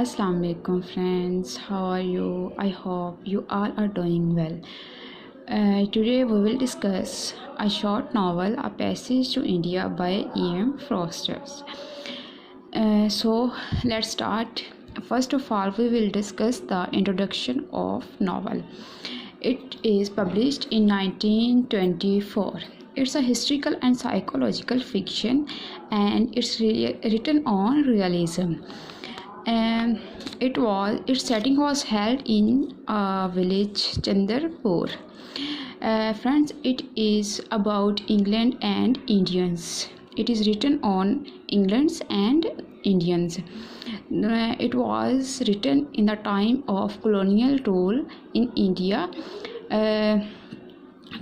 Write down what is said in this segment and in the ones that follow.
Assalamu alaikum friends, how are you? I hope you all are doing well. Today we will discuss a short novel, A Passage to India by E.M. Forster. So let's start. First of all, we will discuss the introduction of novel. It is published in 1924. It's a historical and psychological fiction, and it's written on realism. And its setting was held in a village Chandrapur. Friends, it is about England and Indians. It is written on England's and Indians. It was written in the time of colonial rule in India.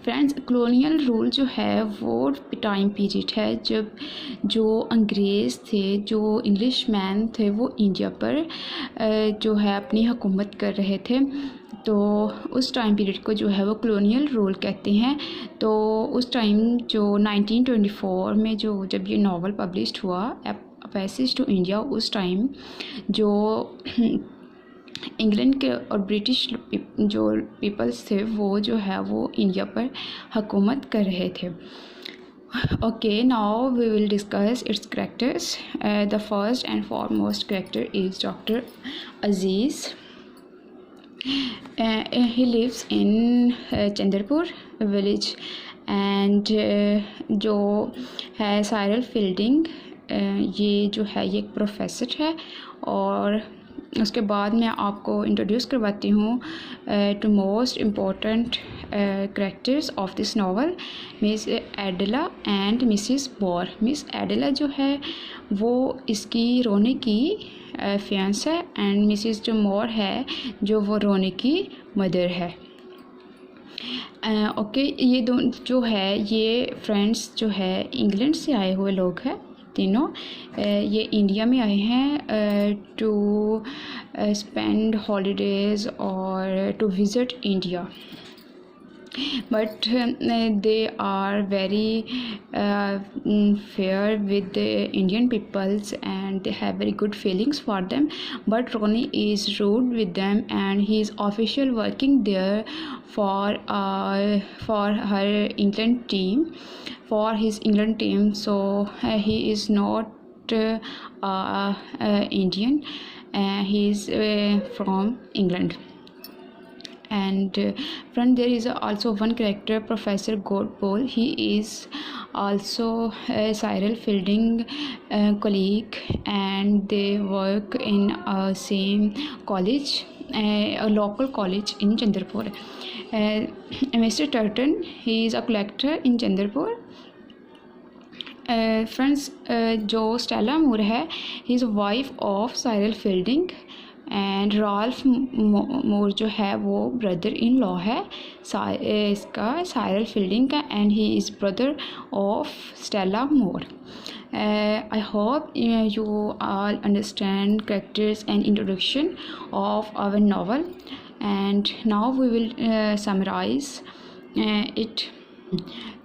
Friends, colonial rule जो है वो time period है जब जो अंग्रेज़ थे, जो English man थे, वो इंडिया पर जो है अपनी हुकूमत कर रहे थे। तो उस टाइम पीरियड को जो है वो कॉलोनियल रूल कहते हैं। तो उस टाइम जो 1924 में जब ये नावल पब्लिश्ड हुआ, ए पैसेज टू इंडिया, उस टाइम जो इंग्लैंड के और ब्रिटिश जो पीपल्स थे वो जो है वो इंडिया पर हुकूमत कर रहे थे। Okay, now we will discuss its characters. The first and foremost character is doctor Aziz. he lives in Chandrapur village and जो है साइरल फील्डिंग, ये जो है ये एक प्रोफेसर है। और उसके बाद मैं आपको इंट्रोड्यूस करवाती हूँ to most important characters of this novel, miss Adela and Mrs Moore. Miss Adela जो है वो इसकी रोनी की फियांस है, एंड मिसिस जो मोर है जो वो रोनी की मदर है। ओके, ये दोनों जो है ये फ्रेंड्स जो है इंग्लैंड से आए हुए लोग हैं तीनों। ये इंडिया में आए हैं टू स्पेंड हॉलीडेज़ और to visit India, but they are very fair with the Indian peoples and they have very good feelings for them. But Ronnie is rude with them and he is official working there for her England team, for his England team. So he is not Indian, he is from England. And friend, there is also one character, Professor Godbole. He is also a Cyril Fielding colleague and they work in a same college, a local college in Chandrapur. Mr. Turton, he is a collector in Chandrapur. Friends, जो Stella Moore है, he is a wife of Cyril Fielding, and Ralph Moore जो है वो brother in law है इसका Cyril Fielding का, and he is brother of Stella Moore. I hope you all understand characters and introduction of our novel, and now we will summarize it.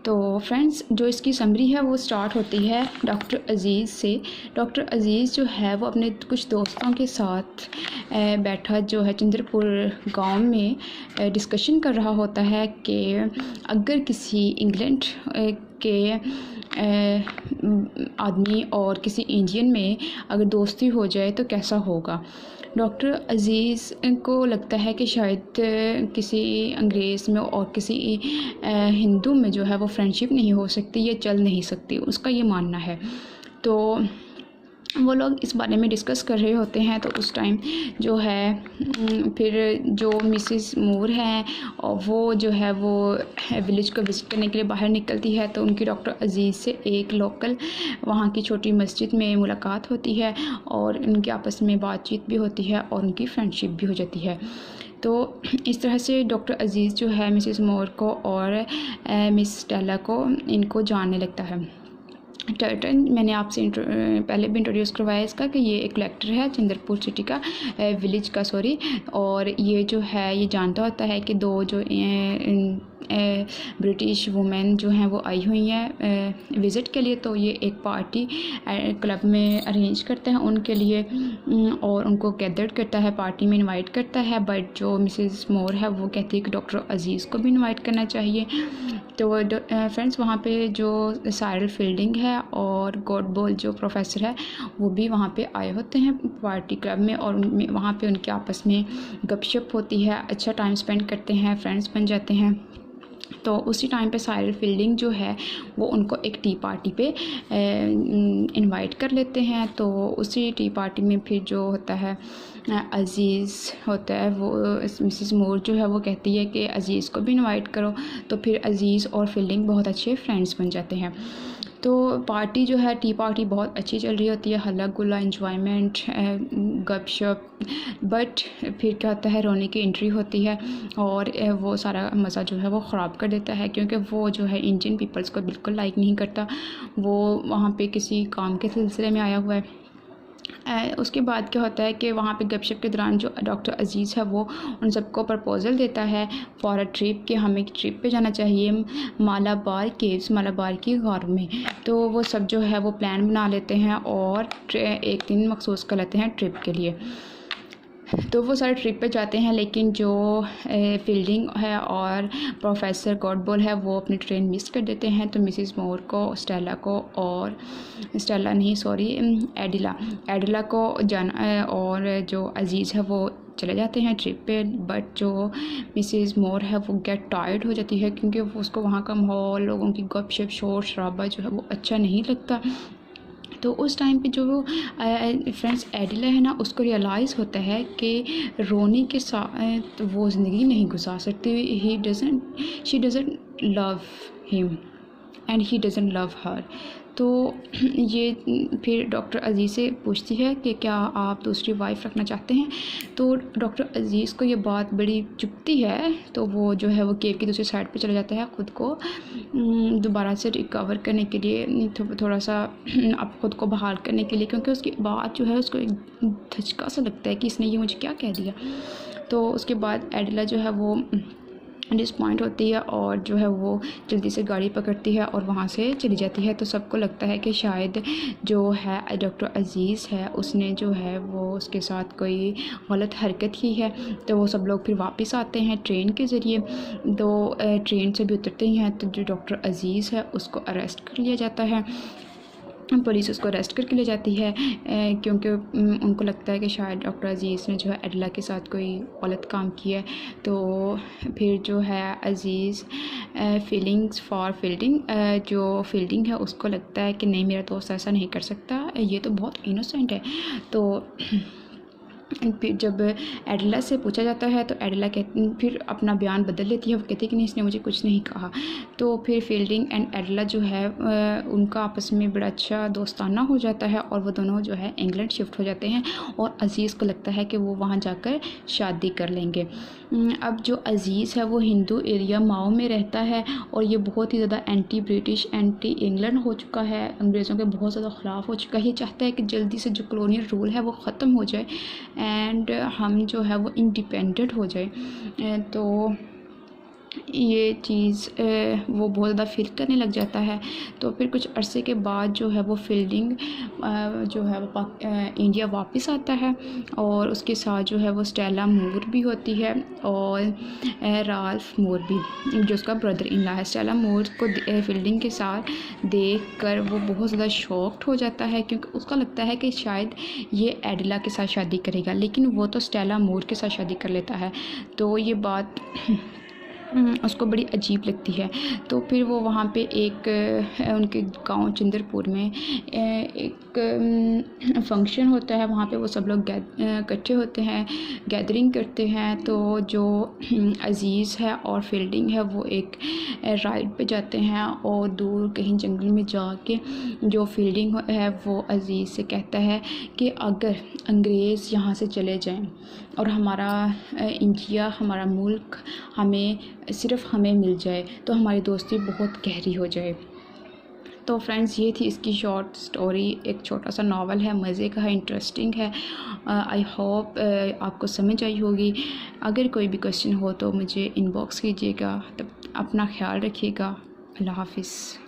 तो friends, जो इसकी summary है वो start होती है डॉक्टर अजीज़ से। डॉक्टर अजीज़ जो है वो अपने कुछ दोस्तों के साथ बैठा जो है चंद्रपुर गांव में डिस्कशन कर रहा होता है कि अगर किसी इंग्लैंड के आदमी और इंडियन इंडियन में अगर दोस्ती हो जाए तो कैसा होगा। डॉक्टर अजीज़ को लगता है कि शायद किसी अंग्रेज़ में और किसी हिंदू में जो है वो फ्रेंडशिप नहीं हो सकती या चल नहीं सकती, उसका ये मानना है। तो वो लोग इस बारे में डिस्कस कर रहे होते हैं। तो उस टाइम जो है फिर जो मिसिस मूर हैं और वो जो है वो विलेज को विज़िट करने के लिए बाहर निकलती है। तो उनकी डॉक्टर अजीज़ से एक लोकल वहाँ की छोटी मस्जिद में मुलाकात होती है और उनकी आपस में बातचीत भी होती है और उनकी फ्रेंडशिप भी हो जाती है। तो इस तरह से डॉक्टर अजीज़ जो है मिसिस मूर को और मिस स्टेला को इनको जानने लगता है। टर्टन, मैंने आपसे पहले भी इंट्रोड्यूस करवाया इसका कि ये एक कलेक्टर है चंद्रपुर सिटी का, विलेज का सॉरी। और ये जो है ये जानता होता है कि दो जो ब्रिटिश वुमेन जो हैं वो आई हुई हैं विज़िट के लिए। तो ये एक पार्टी क्लब में अरेंज करते हैं उनके लिए और उनको गैदर्ड करता है, पार्टी में इनवाइट करता है। बट जो मिसेस मोर है वो कहती है कि डॉक्टर अजीज़ को भी इनवाइट करना चाहिए। तो फ्रेंड्स वहाँ पे जो साइरल फील्डिंग है और गॉडबोल जो प्रोफेसर है वो भी वहाँ पे आए होते हैं पार्टी क्लब में, और वहाँ पे उनके आपस में गपशप होती है, अच्छा टाइम स्पेंड करते हैं, फ्रेंड्स बन जाते हैं। तो उसी टाइम पे साइरल फील्डिंग जो है वो उनको एक टी पार्टी पे इनवाइट कर लेते हैं। तो उसी टी पार्टी में फिर जो होता है अज़ीज़ होता है, वो मिसेस मोर जो है वो कहती है कि अज़ीज़ को भी इनवाइट करो। तो फिर अज़ीज़ और फील्डिंग बहुत अच्छे फ्रेंड्स बन जाते हैं। तो पार्टी जो है टी पार्टी बहुत अच्छी चल रही होती है, हल्ला गुल्ला, एंजॉयमेंट, गपशप। बट फिर क्या होता है, रोनी की एंट्री होती है और वो सारा मज़ा जो है वो ख़राब कर देता है, क्योंकि वो जो है इंडियन पीपल्स को बिल्कुल लाइक नहीं करता। वो वहाँ पे किसी काम के सिलसिले में आया हुआ है। उसके बाद क्या होता है कि वहाँ पे गपशप के दौरान जो डॉक्टर अजीज़ है वो उन सबको प्रपोज़ल देता है फॉर अ ट्रिप कि हमें एक ट्रिप पे जाना चाहिए मालाबार केव्स, मालाबार की गारों में। तो वो सब जो है वो प्लान बना लेते हैं और एक दिन मखसूस कर लेते हैं ट्रिप के लिए। तो वो सारे ट्रिप पे जाते हैं, लेकिन जो फील्डिंग है और प्रोफेसर गॉडबोल है वो अपनी ट्रेन मिस कर देते हैं। तो मिसेस मोर को, स्टेला को, और स्टेला नहीं सॉरी एडिला को जाना और जो अजीज़ है वो चले जाते हैं ट्रिप पे। बट जो मिसेस मोर है वो गेट टायर्ड हो जाती है, क्योंकि वो उसको वहाँ का माहौल, लोगों की गपशप, शोर शराबा जो है वो अच्छा नहीं लगता। तो उस टाइम पे जो फ्रेंड्स एडिला है ना, उसको रियलाइज़ होता है कि रोनी के साथ वो ज़िंदगी नहीं गुजार सकती। She doesn't love him and he doesn't love हर। तो ये फिर डॉक्टर अजीज़ से पूछती है कि क्या आप दूसरी वाइफ रखना चाहते हैं। तो डॉक्टर अजीज़ को ये बात बड़ी चुभती है, तो वो जो है वो केव की दूसरी साइड पे चला जाता है ख़ुद को दोबारा से रिकवर करने के लिए, थोड़ा सा अब ख़ुद को बहाल करने के लिए, क्योंकि उसकी बात जो है उसको एक धचका सा लगता है कि इसने ये मुझे क्या कह दिया। तो उसके बाद एडिला जो है वो डिसपॉइंट होती है और जो है वो जल्दी से गाड़ी पकड़ती है और वहाँ से चली जाती है। तो सबको लगता है कि शायद जो है डॉक्टर अजीज़ है उसने जो है वो उसके साथ कोई गलत हरकत की है। तो वो सब लोग फिर वापस आते हैं ट्रेन के ज़रिए। तो ट्रेन से भी उतरते ही हैं तो जो डॉक्टर अजीज़ है उसको अरेस्ट कर लिया जाता है, पुलिस उसको अरेस्ट करके ले जाती है, क्योंकि उनको लगता है कि शायद डॉक्टर अजीज़ ने जो है एडिला के साथ कोई गलत काम किया है। तो फिर जो है अजीज़ फीलिंग्स फॉर फील्डिंग, जो फील्डिंग है उसको लगता है कि नहीं, मेरा दोस्त ऐसा नहीं कर सकता, ये तो बहुत इनोसेंट है। तो फिर जब एडिला से पूछा जाता है तो एडिला फिर अपना बयान बदल लेती है। वो कहती है कि नहीं, इसने मुझे कुछ नहीं कहा। तो फिर फील्डिंग एंड एडिला जो है उनका आपस में बड़ा अच्छा दोस्ताना हो जाता है और वो दोनों जो है इंग्लैंड शिफ्ट हो जाते हैं और अजीज़ को लगता है कि वो वहाँ जाकर शादी कर लेंगे। अब जो अजीज़ है वो हिंदू एरिया माओ में रहता है और ये बहुत ही ज़्यादा एंटी ब्रिटिश, एंटी इंग्लैंड हो चुका है, अंग्रेज़ों के बहुत ज़्यादा ख़िलाफ़ हो चुका है। ये चाहता है कि जल्दी से जो कॉलोनियल रूल है वो ख़त्म हो जाए एंड हम जो है वो इंडिपेंडेंट हो जाए। तो ये चीज़ वो बहुत ज़्यादा फील करने लग जाता है। तो फिर कुछ अरसे के बाद जो है वो फील्डिंग जो है वो इंडिया वापस आता है और उसके साथ जो है वो स्टेला मूर भी होती है और राल्फ मूर भी, जो उसका ब्रदर इन लॉ है। स्टेला मूर को फील्डिंग के साथ देख कर वो बहुत ज़्यादा शॉक्ड हो जाता है, क्योंकि उसका लगता है कि शायद ये एडिला के साथ शादी करेगा, लेकिन वो तो स्टेला मूर के साथ शादी कर लेता है। तो ये बात उसको बड़ी अजीब लगती है। तो फिर वो वहाँ पे एक उनके गांव चंद्रपुर में एक फंक्शन होता है, वहाँ पे वो सब लोग इकट्ठे होते हैं, गैदरिंग करते हैं। तो जो अजीज़ है और फील्डिंग है वो एक राइड पे जाते हैं और दूर कहीं जंगल में जाके जो फील्डिंग है वो अजीज़ से कहता है कि अगर अंग्रेज़ यहाँ से चले जाएं और हमारा इंडिया, हमारा मुल्क सिर्फ़ हमें मिल जाए तो हमारी दोस्ती बहुत गहरी हो जाए। तो फ्रेंड्स ये थी इसकी शॉर्ट स्टोरी, एक छोटा सा नावल है, मज़े का है, इंटरेस्टिंग है। आई होप आपको समझ आई होगी। अगर कोई भी क्वेश्चन हो तो मुझे इनबॉक्स कीजिएगा। तब अपना ख्याल रखिएगा। अल्लाह हाफ़िज़।